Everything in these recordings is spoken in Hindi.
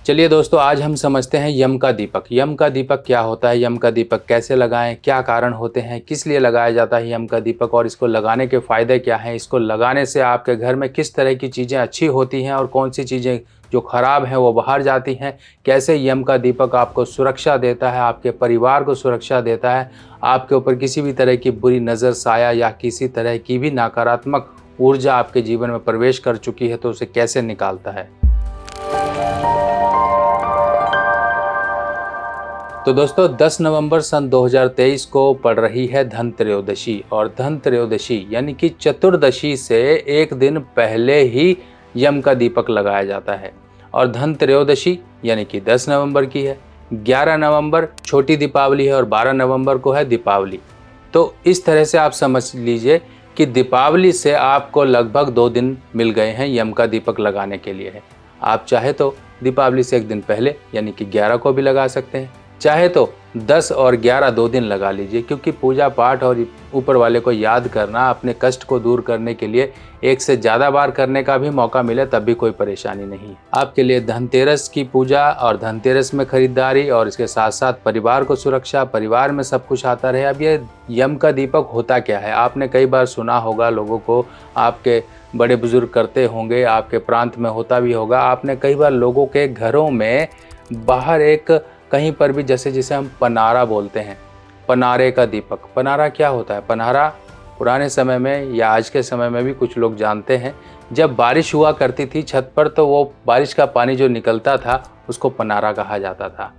चलिए दोस्तों, आज हम समझते हैं यम का दीपक। यम का दीपक क्या होता है, यम का दीपक कैसे लगाएं, क्या कारण होते हैं, किस लिए लगाया जाता है यम का दीपक और इसको लगाने के फ़ायदे क्या हैं, इसको लगाने से आपके घर में किस तरह की चीज़ें अच्छी होती हैं और कौन सी चीज़ें जो ख़राब हैं वो बाहर जाती हैं। कैसे यम का दीपक आपको सुरक्षा देता है, आपके परिवार को सुरक्षा देता है, आपके ऊपर किसी भी तरह की बुरी नज़र, साया या किसी तरह की भी नकारात्मक ऊर्जा आपके जीवन में प्रवेश कर चुकी है तो उसे कैसे निकालता है। तो दोस्तों, 10 नवंबर सन 2023 को पड़ रही है धन त्रयोदशी और धन त्रयोदशी यानी कि चतुर्दशी से एक दिन पहले ही यम का दीपक लगाया जाता है और धन त्रयोदशी यानी कि 10 नवंबर की है। 11 नवंबर छोटी दीपावली है और 12 नवंबर को है दीपावली। तो इस तरह से आप समझ लीजिए कि दीपावली से आपको लगभग 2 दिन मिल गए हैं यम का दीपक लगाने के लिए है। आप चाहे तो दीपावली से एक दिन पहले यानी कि 11 को भी लगा सकते हैं, चाहे तो 10 और 11 2 दिन लगा लीजिए, क्योंकि पूजा पाठ और ऊपर वाले को याद करना, अपने कष्ट को दूर करने के लिए एक से ज़्यादा बार करने का भी मौका मिले तब भी कोई परेशानी नहीं है। आपके लिए धनतेरस की पूजा और धनतेरस में खरीदारी और इसके साथ साथ परिवार को सुरक्षा, परिवार में सब कुछ आता रहे। अब ये यम का दीपक होता क्या है, आपने कई बार सुना होगा, लोगों को आपके बड़े बुजुर्ग करते होंगे, आपके प्रांत में होता भी होगा। आपने कई बार लोगों के घरों में बाहर एक कहीं पर भी जैसे जिसे हम पनारा बोलते हैं, पनारे का दीपक। पनारा क्या होता है? पनारा पुराने समय में या आज के समय में भी कुछ लोग जानते हैं। जब बारिश हुआ करती थी छत पर तो वो बारिश का पानी जो निकलता था उसको पनारा कहा जाता था।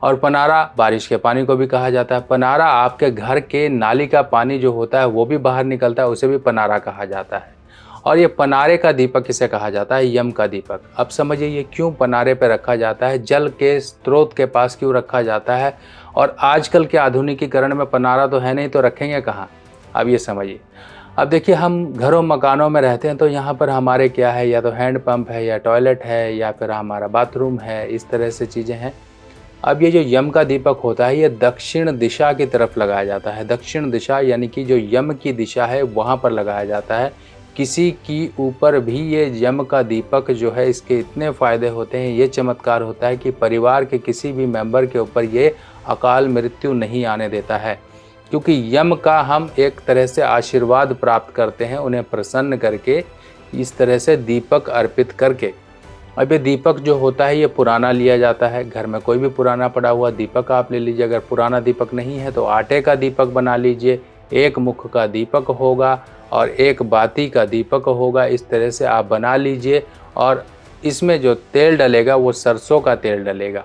और पनारा बारिश के पानी को भी कहा जाता है। पनारा आपके घर के नाली का पानी जो होता है वो भी बाहर निकलता है, उसे भी पनारा कहा जाता है। और ये पनारे का दीपक किसे कहा जाता है? यम का दीपक। अब समझिए ये क्यों पनारे पे रखा जाता है, जल के स्रोत के पास क्यों रखा जाता है, और आजकल के आधुनिकीकरण में पनारा तो है नहीं तो रखेंगे कहाँ? अब ये समझिए। अब देखिए, हम घरों मकानों में रहते हैं तो यहाँ पर हमारे क्या है, या तो हैंडपंप है या टॉयलेट है या फिर हमारा बाथरूम है, इस तरह से चीज़ें हैं। अब ये जो यम का दीपक होता है ये दक्षिण दिशा की तरफ लगाया जाता है। दक्षिण दिशा यानी कि जो यम की दिशा है वहाँ पर लगाया जाता है। किसी की ऊपर भी ये यम का दीपक जो है, इसके इतने फ़ायदे होते हैं, ये चमत्कार होता है कि परिवार के किसी भी मेंबर के ऊपर ये अकाल मृत्यु नहीं आने देता है, क्योंकि यम का हम एक तरह से आशीर्वाद प्राप्त करते हैं उन्हें प्रसन्न करके, इस तरह से दीपक अर्पित करके। अब ये दीपक जो होता है ये पुराना लिया जाता है। घर में कोई भी पुराना पड़ा हुआ दीपक आप ले लीजिए। अगर पुराना दीपक नहीं है तो आटे का दीपक बना लीजिए। एक मुख का दीपक होगा और एक बाती का दीपक होगा। इस तरह से आप बना लीजिए और इसमें जो तेल डलेगा वो सरसों का तेल डलेगा।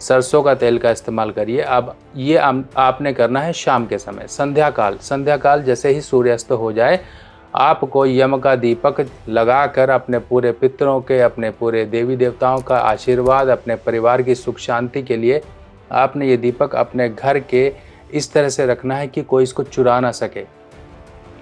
सरसों का तेल का इस्तेमाल करिए। अब ये आपने करना है शाम के समय, संध्याकाल जैसे ही सूर्यास्त हो जाए आपको यम का दीपक लगाकर अपने पूरे पितरों के, अपने पूरे देवी देवताओं का आशीर्वाद, अपने परिवार की सुख शांति के लिए आपने ये दीपक अपने घर के इस तरह से रखना है कि कोई इसको चुरा ना सके।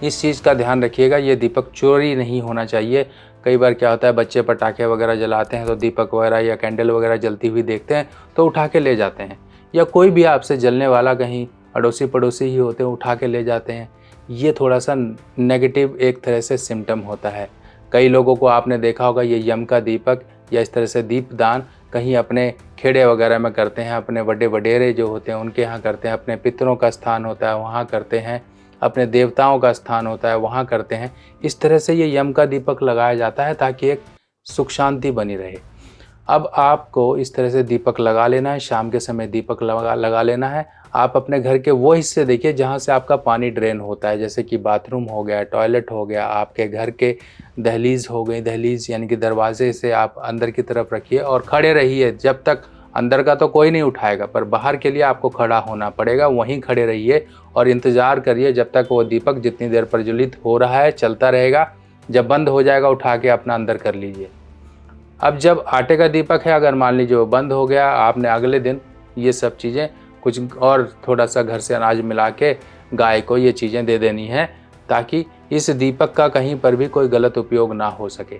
इस चीज़ का ध्यान रखिएगा, ये दीपक चोरी नहीं होना चाहिए। कई बार क्या होता है, बच्चे पटाखे वगैरह जलाते हैं तो दीपक वगैरह या कैंडल वगैरह जलती हुई देखते हैं तो उठा के ले जाते हैं, या कोई भी आपसे जलने वाला कहीं अड़ोसी पड़ोसी ही होते हैं उठा के ले जाते हैं। ये थोड़ा सा नेगेटिव एक तरह से सिम्टम होता है। कई लोगों को आपने देखा होगा ये यम का दीपक या इस तरह से दीपदान कहीं अपने खेड़े वगैरह में करते हैं, अपने बड़े वडेरे जो होते हैं उनके यहाँ करते हैं, अपने पितरों का स्थान होता है वहाँ करते हैं, अपने देवताओं का स्थान होता है वहाँ करते हैं। इस तरह से ये यम का दीपक लगाया जाता है ताकि एक सुख शांति बनी रहे। अब आपको इस तरह से दीपक लगा लेना है, शाम के समय दीपक लगा लेना है। आप अपने घर के वो हिस्से देखिए जहाँ से आपका पानी ड्रेन होता है, जैसे कि बाथरूम हो गया, टॉयलेट हो गया, आपके घर के दहलीज हो गई। दहलीज यानी कि दरवाजे से आप अंदर की तरफ रखिए और खड़े रहिए जब तक, अंदर का तो कोई नहीं उठाएगा पर बाहर के लिए आपको खड़ा होना पड़ेगा। वहीं खड़े रहिए और इंतज़ार करिए जब तक वो दीपक जितनी देर प्रज्वलित हो रहा है चलता रहेगा। जब बंद हो जाएगा उठा के अपना अंदर कर लीजिए। अब जब आटे का दीपक है, अगर मान लीजिए वो बंद हो गया, आपने अगले दिन ये सब चीज़ें कुछ और थोड़ा सा घर से अनाज मिला के गाय को ये चीज़ें दे देनी है ताकि इस दीपक का कहीं पर भी कोई गलत उपयोग ना हो सके।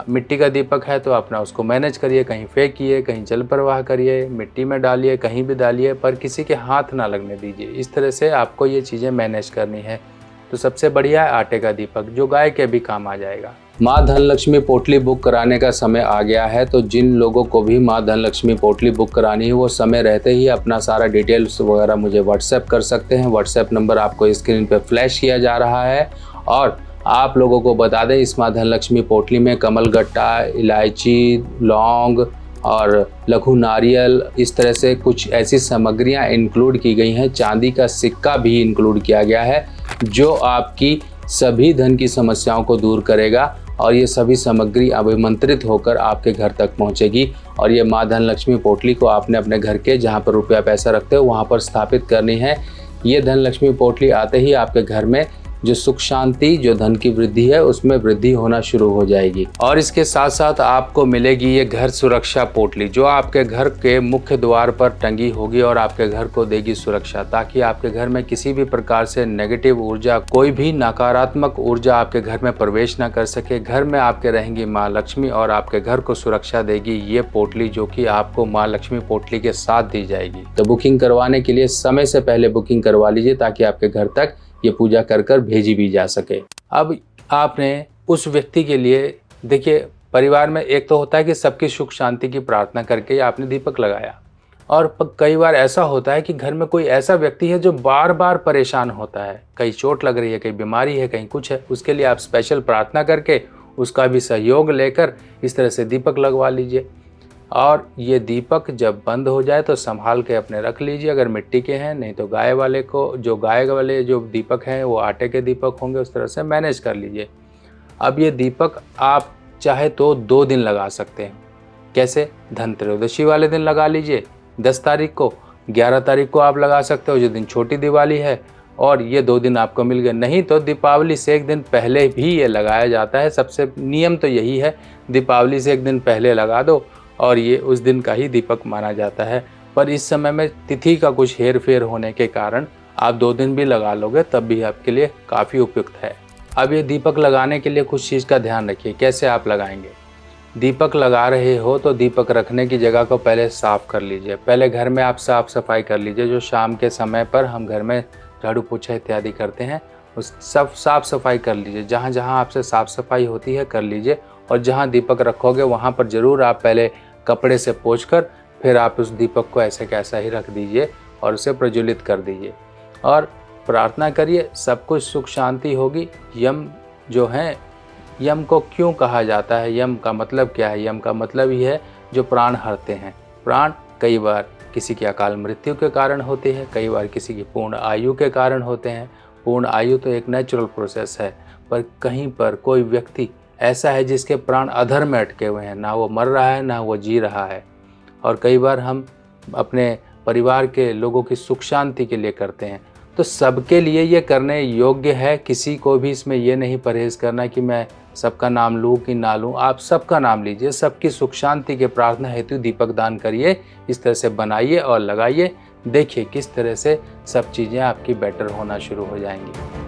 मिट्टी का दीपक है तो अपना उसको मैनेज करिए, कहीं फेंकिए, कहीं जल प्रवाह करिए, मिट्टी में डालिए, कहीं भी डालिए, पर किसी के हाथ ना लगने दीजिए। इस तरह से आपको ये चीज़ें मैनेज करनी है। तो सबसे बढ़िया है आटे का दीपक, जो गाय के भी काम आ जाएगा। माँ धनलक्ष्मी पोटली बुक कराने का समय आ गया है, तो जिन लोगों को भी माँ धनलक्ष्मी पोटली बुक करानी है वो समय रहते ही अपना सारा डिटेल्स वगैरह मुझे व्हाट्सएप कर सकते हैं। व्हाट्सएप नंबर आपको स्क्रीन पर फ्लैश किया जा रहा है। और आप लोगों को बता दें, इस माँ धनलक्ष्मी पोटली में कमलगट्टा, इलायची, लौंग और लघु नारियल, इस तरह से कुछ ऐसी सामग्रियां इंक्लूड की गई हैं। चांदी का सिक्का भी इंक्लूड किया गया है, जो आपकी सभी धन की समस्याओं को दूर करेगा। और ये सभी सामग्री अभिमंत्रित होकर आपके घर तक पहुंचेगी। और ये माँ धनलक्ष्मी पोटली को आपने अपने घर के जहाँ पर रुपया पैसा रखते हो वहाँ पर स्थापित करनी है। ये धनलक्ष्मी पोटली आते ही आपके घर में जो सुख शांति, जो धन की वृद्धि है, उसमें वृद्धि होना शुरू हो जाएगी। और इसके साथ साथ आपको मिलेगी ये घर सुरक्षा पोटली, जो आपके घर के मुख्य द्वार पर टंगी होगी और आपके घर को देगी सुरक्षा, ताकि आपके घर में किसी भी प्रकार से नेगेटिव ऊर्जा, कोई भी नकारात्मक ऊर्जा आपके घर में प्रवेश न कर सके। घर में आपके रहेंगी माँ लक्ष्मी और आपके घर को सुरक्षा देगी ये पोटली, जो कि आपको माँ लक्ष्मी पोटली के साथ दी जाएगी। तो बुकिंग करवाने के लिए समय से पहले बुकिंग करवा लीजिए, ताकि आपके घर तक ये पूजा कर कर भेजी भी जा सके। अब आपने उस व्यक्ति के लिए, देखिए परिवार में एक तो होता है कि सबकी सुख शांति की प्रार्थना करके आपने दीपक लगाया, और कई बार ऐसा होता है कि घर में कोई ऐसा व्यक्ति है जो बार बार परेशान होता है, कहीं चोट लग रही है, कहीं बीमारी है, कहीं कुछ है, उसके लिए आप स्पेशल प्रार्थना करके उसका भी सहयोग लेकर इस तरह से दीपक लगवा लीजिए। और ये दीपक जब बंद हो जाए तो संभाल के अपने रख लीजिए, अगर मिट्टी के हैं, नहीं तो गाय वाले जो दीपक हैं वो आटे के दीपक होंगे, उस तरह से मैनेज कर लीजिए। अब ये दीपक आप चाहे तो 2 दिन लगा सकते हैं। कैसे? धनत्रयोदशी वाले दिन लगा लीजिए 10 तारीख को, 11 तारीख को आप लगा सकते हो, जो दिन छोटी दिवाली है, और ये 2 दिन आपको मिल गए। नहीं तो दीपावली से 1 दिन पहले भी ये लगाया जाता है। सबसे नियम तो यही है, दीपावली से 1 दिन पहले लगा दो और ये उस दिन का ही दीपक माना जाता है। पर इस समय में तिथि का कुछ हेर फेर होने के कारण आप 2 दिन भी लगा लोगे तब भी आपके लिए काफ़ी उपयुक्त है। अब ये दीपक लगाने के लिए कुछ चीज़ का ध्यान रखिए। कैसे आप लगाएंगे? दीपक लगा रहे हो तो दीपक रखने की जगह को पहले साफ़ कर लीजिए। पहले घर में आप साफ़ सफाई कर लीजिए। जो शाम के समय पर हम घर में झाड़ू पोछा इत्यादि करते हैं, उस सब साफ़ सफाई कर लीजिए। जहाँ जहाँ आपसे साफ़ सफाई होती है कर लीजिए। और जहाँ दीपक रखोगे वहाँ पर ज़रूर आप पहले कपड़े से पोंछकर फिर आप उस दीपक को ऐसे कैसा ही रख दीजिए और उसे प्रज्वलित कर दीजिए और प्रार्थना करिए, सब कुछ सुख शांति होगी। यम जो है, यम को क्यों कहा जाता है? यम का मतलब क्या है? यम का मतलब ही है जो प्राण हरते हैं। प्राण कई बार किसी की अकाल मृत्यु के कारण होती है, कई बार किसी की पूर्ण आयु के कारण होते हैं। पूर्ण आयु तो एक नेचुरल प्रोसेस है, पर कहीं पर कोई व्यक्ति ऐसा है जिसके प्राण अधर में अटके हुए हैं, ना वो मर रहा है ना वो जी रहा है। और कई बार हम अपने परिवार के लोगों की सुख शांति के लिए करते हैं, तो सबके लिए ये करने योग्य है। किसी को भी इसमें ये नहीं परहेज़ करना कि मैं सबका नाम लूँ कि ना लूँ। आप सबका नाम लीजिए, सबकी सुख शांति के प्रार्थना हेतु दीपक दान करिए। इस तरह से बनाइए और लगाइए, देखिए किस तरह से सब चीज़ें आपकी बेटर होना शुरू हो जाएंगी।